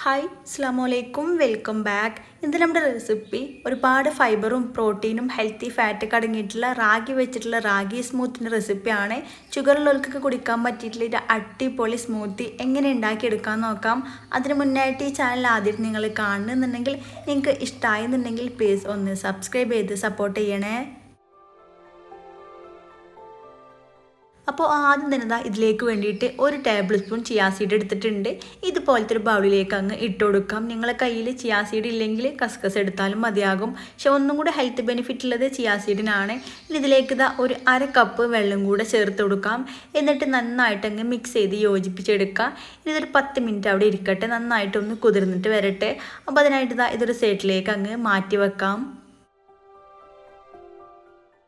Hi അസ്സലാമലൈക്കും welcome back. ഇന്ന് നമ്മുടെ റെസിപ്പി ഒരുപാട് ഫൈബറും പ്രോട്ടീനും ഹെൽത്തി ഫാറ്റൊക്കെ അടങ്ങിയിട്ടുള്ള റാഗി വെച്ചിട്ടുള്ള റാഗി സ്മൂത്തിൻ്റെ റെസിപ്പിയാണ്. ഷുഗറുള്ളവർക്കൊക്കെ കുടിക്കാൻ പറ്റിയിട്ടുള്ള ഒരു അടിപൊളി സ്മൂത്തി എങ്ങനെ ഉണ്ടാക്കിയെടുക്കാൻ നോക്കാം. അതിന് മുന്നായിട്ട് ഈ ചാനൽ ആദ്യം നിങ്ങൾ കാണുന്നുണ്ടെങ്കിൽ നിങ്ങൾക്ക് ഇഷ്ടമായെന്നുണ്ടെങ്കിൽ പ്ലീസ് ഒന്ന് സബ്സ്ക്രൈബ് ചെയ്ത് സപ്പോർട്ട് ചെയ്യണേ. അപ്പോൾ ആദ്യം തന്നെ ഇതിലേക്ക് വേണ്ടിയിട്ട് 1 ടേബിൾ സ്പൂൺ ചിയാ സീഡ് എടുത്തിട്ടുണ്ട്. ഇതുപോലത്തെ ഒരു ബൗളിലേക്ക് അങ്ങ് ഇട്ട് കൊടുക്കാം. നിങ്ങളെ കയ്യിൽ ചിയാ സീഡ് ഇല്ലെങ്കിൽ കസ്കസ് എടുത്താലും മതിയാകും. പക്ഷെ ഒന്നും കൂടെ ഹെൽത്ത് ബെനിഫിറ്റ് ഉള്ളത് ചിയാ സീഡിനാണ്. ഇനി ഇതിലേക്ക് ഒരു 1/2 കപ്പ് വെള്ളം കൂടെ ചേർത്ത് കൊടുക്കാം. എന്നിട്ട് നന്നായിട്ട് അങ്ങ് മിക്സ് ചെയ്ത് യോജിപ്പിച്ചെടുക്കാം. ഇതൊരു 10 മിനിറ്റ് അവിടെ ഇരിക്കട്ടെ, നന്നായിട്ടൊന്ന് കുതിർന്നിട്ട് വരട്ടെ. അപ്പോൾ അതിനായിട്ട് ഇതൊരു സൈഡിലേക്ക് അങ്ങ് മാറ്റി വെക്കാം.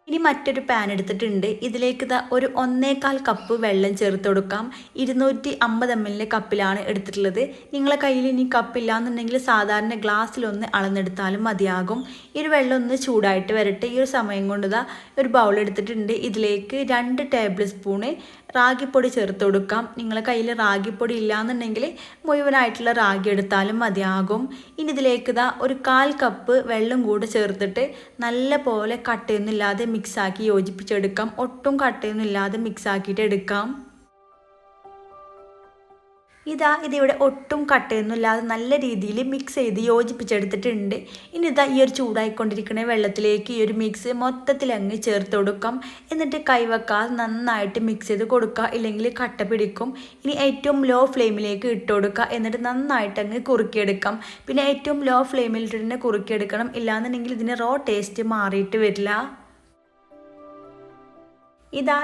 ഇനി മറ്റൊരു പാൻ എടുത്തിട്ടുണ്ട്. ഇതിലേക്ക് ഒരു 1/4 കപ്പ് വെള്ളം ചേർത്ത് കൊടുക്കാം. 250 ml കപ്പിലാണ് എടുത്തിട്ടുള്ളത്. നിങ്ങളെ കയ്യിൽ ഇനി കപ്പില്ല എന്നുണ്ടെങ്കിൽ സാധാരണ ഗ്ലാസ്സിലൊന്ന് അളന്നെടുത്താലും മതിയാകും. ഈ ഒരു വെള്ളം ഒന്ന് ചൂടായിട്ട് വരട്ടെ. ഈ ഒരു സമയം കൊണ്ട് ഒരു ബൗൾ എടുത്തിട്ടുണ്ട്. ഇതിലേക്ക് 2 ടേബിൾ സ്പൂണ് റാഗിപ്പൊടി ചേർത്ത് കൊടുക്കാം. നിങ്ങളെ കയ്യിൽ റാഗിപ്പൊടി ഇല്ലയെന്നുണ്ടെങ്കിൽ മുഴുവനായിട്ടുള്ള റാഗി എടുത്താലും മതിയാകും. ഇനി ഇതിലേക്ക് ഒരു 1/4 കപ്പ് വെള്ളം കൂടെ ചേർത്തിട്ട് നല്ല പോലെ കട്ടയൊന്നുമില്ലാതെ മിക്സാക്കി യോജിപ്പിച്ചെടുക്കാം. ഒട്ടും കട്ടയൊന്നുമില്ലാതെ മിക്സാക്കിയിട്ട് എടുക്കാം. ഇതിവിടെ ഒട്ടും കട്ടയൊന്നുമില്ലാതെ നല്ല രീതിയിൽ മിക്സ് ചെയ്ത് യോജിപ്പിച്ചെടുത്തിട്ടുണ്ട്. ഇനി ഈ ഒരു ചൂടായിക്കൊണ്ടിരിക്കുന്ന വെള്ളത്തിലേക്ക് ഈ ഒരു മിക്സ് മൊത്തത്തിൽ അങ്ങ് ചേർത്ത് കൊടുക്കാം. എന്നിട്ട് കൈവെക്കാതെ നന്നായിട്ട് മിക്സ് ചെയ്ത് കൊടുക്കുക, ഇല്ലെങ്കിൽ കട്ട പിടിക്കും. ഇനി ഏറ്റവും ലോ ഫ്ലെയിമിലേക്ക് ഇട്ട് കൊടുക്കുക. എന്നിട്ട് നന്നായിട്ട് അങ്ങ് കുറുക്കിയെടുക്കാം. പിന്നെ ഏറ്റവും ലോ ഫ്ലെയിമിലിട്ട് തന്നെ കുറുക്കിയെടുക്കണം, ഇല്ലാന്നുണ്ടെങ്കിൽ ഇതിന് റോ ടേസ്റ്റ് മാറിയിട്ട് വരില്ല.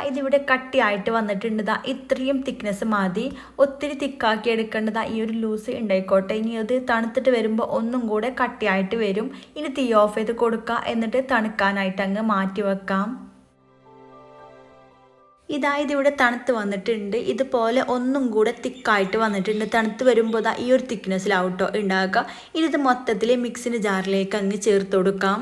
ഇതിവിടെ കട്ടിയായിട്ട് വന്നിട്ടുണ്ട്. ഇത്രയും തിക്നെസ് മതി. ഒത്തിരി തിക്കാക്കി എടുക്കേണ്ടത് ഈ ഒരു ലൂസ് ഉണ്ടായിക്കോട്ടെ. ഇനി അത് തണുത്തിട്ട് വരുമ്പോൾ ഒന്നും കൂടെ കട്ടിയായിട്ട് വരും. ഇനി തീ ഓഫ് ചെയ്ത് കൊടുക്കുക. എന്നിട്ട് തണുക്കാനായിട്ട് അങ്ങ് മാറ്റി വെക്കാം. ഇതിവിടെ തണുത്ത് വന്നിട്ടുണ്ട്. ഇതുപോലെ ഒന്നും കൂടെ തിക്കായിട്ട് വന്നിട്ടുണ്ട്. തണുത്ത് വരുമ്പോൾ ഈ ഒരു തിക്നെസ്സിലാവട്ടോ ഉണ്ടാക്കുക. ഇനി ഇത് മൊത്തത്തിൽ മിക്സിൻ്റെ ജാറിലേക്ക് അങ്ങ് ചേർത്ത് കൊടുക്കാം.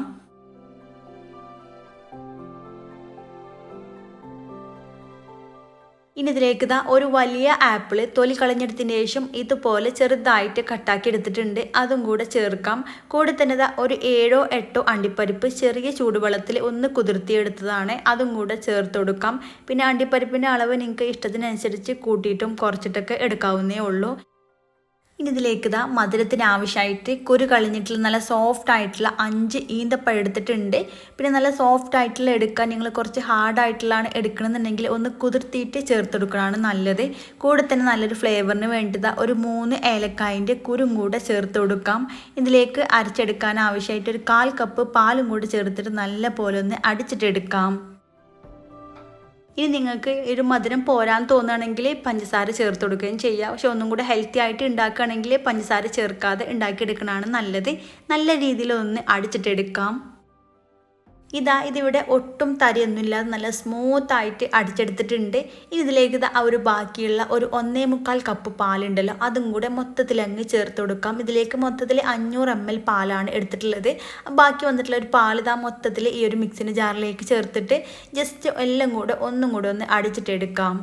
ഇനി ഇതിലേക്ക് ഒരു വലിയ ആപ്പിൾ തൊലി കളഞ്ഞെടുത്തതിന് ശേഷം ഇതുപോലെ ചെറുതായിട്ട് കട്ടാക്കി എടുത്തിട്ടുണ്ട്. അതും കൂടെ ചേർക്കാം. കൂടെ തന്നെ ഒരു 7 or 8 അണ്ടിപ്പരിപ്പ് ചെറിയ ചൂടുവെള്ളത്തിൽ ഒന്ന് കുതിർത്തിയെടുത്തതാണ്. അതും കൂടെ ചേർത്ത് കൊടുക്കാം. പിന്നെ അണ്ടിപ്പരിപ്പിൻ്റെ അളവ് നിങ്ങൾക്ക് ഇഷ്ടത്തിനനുസരിച്ച് കൂട്ടിയിട്ടും കുറച്ചിട്ടൊക്കെ എടുക്കാവുന്നേ ഉള്ളൂ. ഇനി ഇതിലേക്ക് മധുരത്തിന് ആവശ്യമായിട്ട് കുരു കളഞ്ഞിട്ടുള്ള നല്ല സോഫ്റ്റ് ആയിട്ടുള്ള 5 ഈന്തപ്പഴം എടുത്തിട്ടുണ്ട്. പിന്നെ നല്ല സോഫ്റ്റ് ആയിട്ടുള്ള എടുക്കാൻ നിങ്ങൾ കുറച്ച് ഹാർഡായിട്ടുള്ളതാണ് എടുക്കണമെന്നുണ്ടെങ്കിൽ ഒന്ന് കുതിർത്തിയിട്ട് ചേർത്തെടുക്കണതാണ് നല്ലത്. കൂടെ തന്നെ നല്ലൊരു ഫ്ലേവറിന് വേണ്ടി ഒരു 3 ഏലക്കായൻ്റെ കുരും കൂടെ ചേർത്ത് കൊടുക്കാം. ഇതിലേക്ക് അരച്ചെടുക്കാൻ ആവശ്യമായിട്ട് ഒരു 1/4 കപ്പ് പാലും കൂടെ ചേർത്തിട്ട് നല്ല പോലെ ഒന്ന് അടിച്ചിട്ടെടുക്കാം. ഇനി നിങ്ങൾക്ക് ഒരു മധുരം പോരാൻ തോന്നുകയാണെങ്കിൽ പഞ്ചസാര ചേർത്ത് കൊടുക്കുകയും ചെയ്യാം. പക്ഷെ ഒന്നും കൂടെ ഹെൽത്തി ആയിട്ട് ഉണ്ടാക്കുകയാണെങ്കിൽ പഞ്ചസാര ചേർക്കാതെ ഉണ്ടാക്കിയെടുക്കണതാണ് നല്ലത്. നല്ല രീതിയിൽ ഒന്ന് അടിച്ചിട്ടെടുക്കാം. ഇതിവിടെ ഒട്ടും തരിയൊന്നുമില്ലാതെ നല്ല സ്മൂത്തായിട്ട് അടിച്ചെടുത്തിട്ടുണ്ട്. ഇനി ഇതിലേക്ക് ഒരു ബാക്കിയുള്ള ഒരു 1/4 കപ്പ് പാലുണ്ടല്ലോ, അതും കൂടെ മൊത്തത്തിൽ അങ്ങ് ചേർത്ത് കൊടുക്കാം. ഇതിലേക്ക് മൊത്തത്തിൽ 500 ml പാലാണ് എടുത്തിട്ടുള്ളത്. ബാക്കി വന്നിട്ടുള്ള ഒരു പാൽ മൊത്തത്തിൽ ഈ ഒരു മിക്സിൻ്റെ ജാറിലേക്ക് ചേർത്തിട്ട് ജസ്റ്റ് എല്ലാം കൂടെ ഒന്നും കൂടെ ഒന്ന് അടിച്ചിട്ടെടുക്കാം.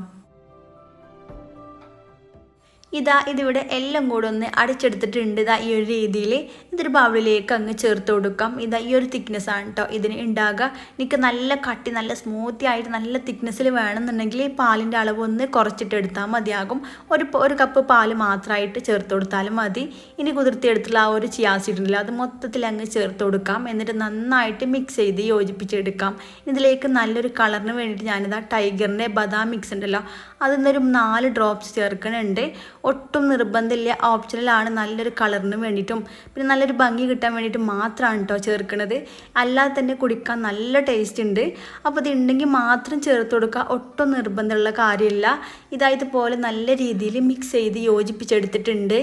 ഇതിവിടെ എല്ലാം കൂടെ ഒന്ന് അടിച്ചെടുത്തിട്ടുണ്ട്. ഈ ഒരു രീതിയിൽ ഇതൊരു ബൗളിലേക്ക് അങ്ങ് ചേർത്ത് കൊടുക്കാം. ഈ ഒരു തിക്നെസ് ആണ് കേട്ടോ ഇതിന് ഉണ്ടാകുക. എനിക്ക് നല്ല കട്ടി നല്ല സ്മൂത്തി ആയിട്ട് നല്ല തിക്നെസ്സിൽ വേണമെന്നുണ്ടെങ്കിൽ പാലിൻ്റെ അളവ് ഒന്ന് കുറച്ചിട്ടെടുത്താൽ മതിയാകും. ഒരു കപ്പ് പാൽ മാത്രമായിട്ട് ചേർത്ത് കൊടുത്താലും മതി. ഇനി കുതിർത്തിയെടുത്തുള്ള ആ ഒരു ചിയാ സീഡ് ഉണ്ടല്ലോ, അത് മൊത്തത്തിൽ അങ്ങ് ചേർത്ത് കൊടുക്കാം. എന്നിട്ട് നന്നായിട്ട് മിക്സ് ചെയ്ത് യോജിപ്പിച്ചെടുക്കാം. ഇതിലേക്ക് നല്ലൊരു കളറിന് വേണ്ടിയിട്ട് ടൈഗറിൻ്റെ ബദാം മിക്സ് ഉണ്ടല്ലോ, അതിന്നൊരു 4 ഡ്രോപ്സ് ചേർക്കണുണ്ട്. ഒട്ടും നിർബന്ധമില്ല, ഓപ്ഷണലാണ്. നല്ലൊരു കളറിന് വേണ്ടിയിട്ടും പിന്നെ നല്ലൊരു ഭംഗി കിട്ടാൻ വേണ്ടിയിട്ട് മാത്രമാണ് കേട്ടോ ചേർക്കുന്നത്. അല്ലാതെ തന്നെ കുടിക്കാൻ നല്ല ടേസ്റ്റ് ഉണ്ട്. അപ്പോൾ ഇത് ഉണ്ടെങ്കിൽ മാത്രം ചേർത്ത് കൊടുക്കുക. ഒട്ടും നിർബന്ധമുള്ള കാര്യമില്ല. ഇതുപോലെ നല്ല രീതിയിൽ മിക്സ് ചെയ്ത് യോജിപ്പിച്ചെടുത്തിട്ടുണ്ട്.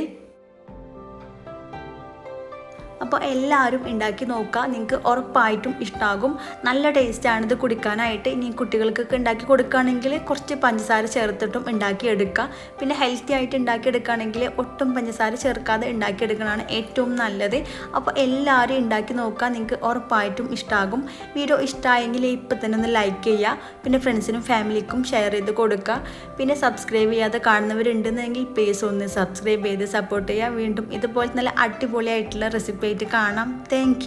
അപ്പോൾ എല്ലാവരും ഉണ്ടാക്കി നോക്കുക, നിങ്ങൾക്ക് ഉറപ്പായിട്ടും ഇഷ്ടമാകും. നല്ല ടേസ്റ്റാണിത് കുടിക്കാനായിട്ട്. ഇനി കുട്ടികൾക്കൊക്കെ ഉണ്ടാക്കി കൊടുക്കുകയാണെങ്കിൽ കുറച്ച് പഞ്ചസാര ചേർത്തിട്ടും ഉണ്ടാക്കിയെടുക്കുക. പിന്നെ ഹെൽത്തി ആയിട്ട് ഉണ്ടാക്കിയെടുക്കുകയാണെങ്കിൽ ഒട്ടും പഞ്ചസാര ചേർക്കാതെ ഉണ്ടാക്കിയെടുക്കണതാണ് ഏറ്റവും നല്ലത്. അപ്പോൾ എല്ലാവരും ഉണ്ടാക്കി നോക്കുക, നിങ്ങൾക്ക് ഉറപ്പായിട്ടും ഇഷ്ടമാകും. വീഡിയോ ഇഷ്ടമായെങ്കിൽ ഇപ്പം തന്നെ ഒന്ന് ലൈക്ക് ചെയ്യുക, പിന്നെ ഫ്രണ്ട്സിനും ഫാമിലിക്കും ഷെയർ ചെയ്ത് കൊടുക്കുക. പിന്നെ സബ്സ്ക്രൈബ് ചെയ്യാതെ കാണുന്നവരുണ്ടെന്നെങ്കിൽ പ്ലീസ് ഒന്ന് സബ്സ്ക്രൈബ് ചെയ്ത് സപ്പോർട്ട് ചെയ്യുക. വീണ്ടും ഇതുപോലെ നല്ല അടിപൊളിയായിട്ടുള്ള റെസിപ്പി ആയിട്ട് കാണാം. താങ്ക്